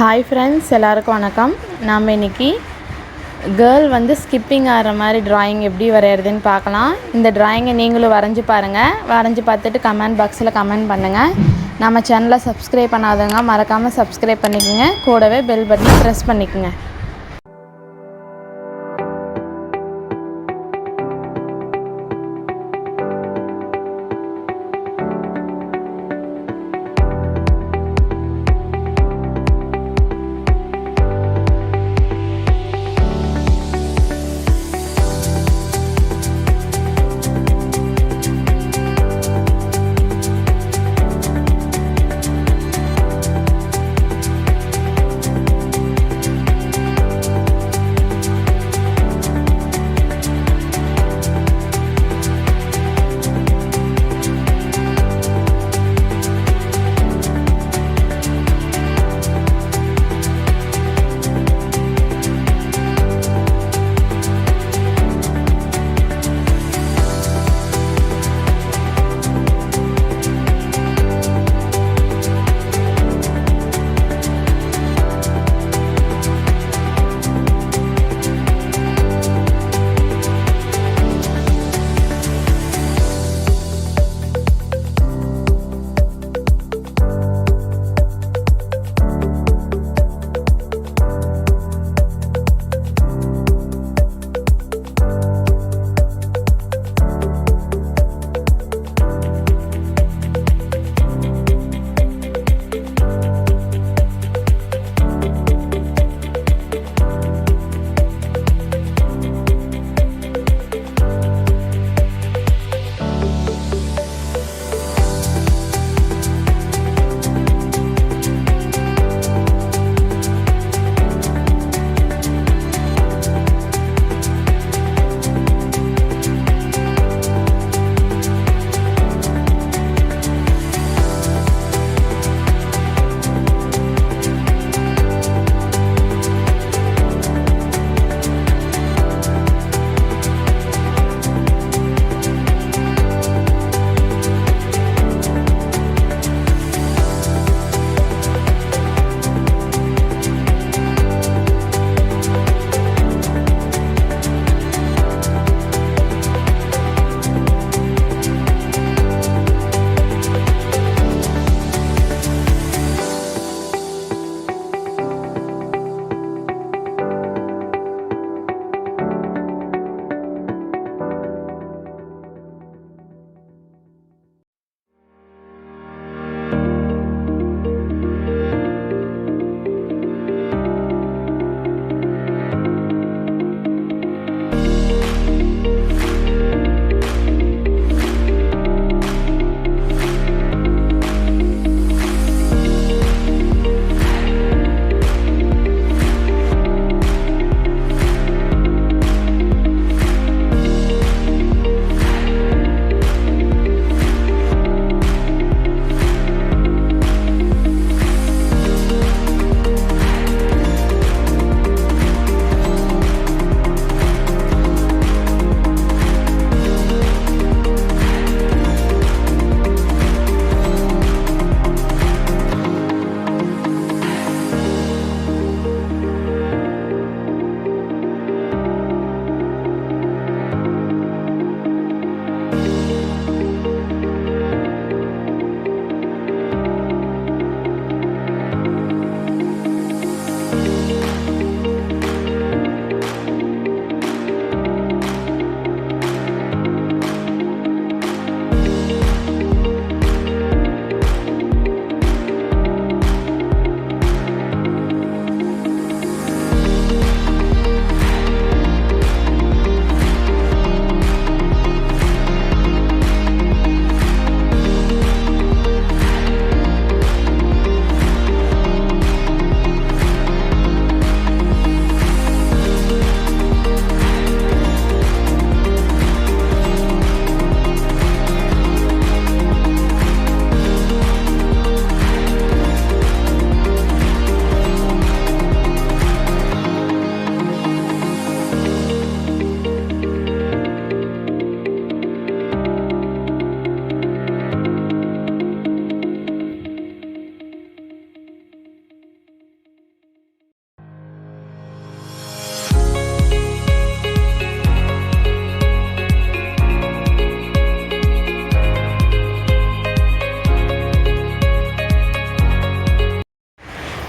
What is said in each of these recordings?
Hi friends, எல்லாருக்கும் வணக்கம். நாம இன்னைக்கு girl வந்து ஸ்கிப்பிங் ஆற மாதிரி drawing எப்படி வரையறதுன்னு பார்க்கலாம். இந்த drawing-ஐ நீங்களும் வரைஞ்சு பாருங்க. வரைஞ்சு பார்த்துட்டு கமெண்ட் பாக்ஸ்ல கமெண்ட் பண்ணுங்க. நம்ம சேனலை சப்ஸ்கிரைப் பண்ணாதவங்க மறக்காம சப்ஸ்கிரைப் பண்ணிக்கங்க. கூடவே பெல் பட்டனை பிரஸ் பண்ணிக்கங்க.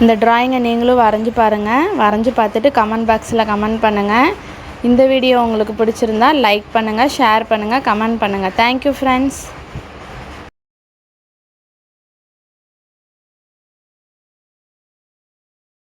இந்த டிராயிங்கை நீங்களும் வரைஞ்சி பாருங்கள். வரைஞ்சி பார்த்துட்டு கமெண்ட் பாக்ஸில் கமெண்ட் பண்ணுங்கள். இந்த வீடியோ உங்களுக்கு பிடிச்சிருந்தா லைக் பண்ணுங்கள், ஷேர் பண்ணுங்கள், கமெண்ட் பண்ணுங்கள். Thank you friends.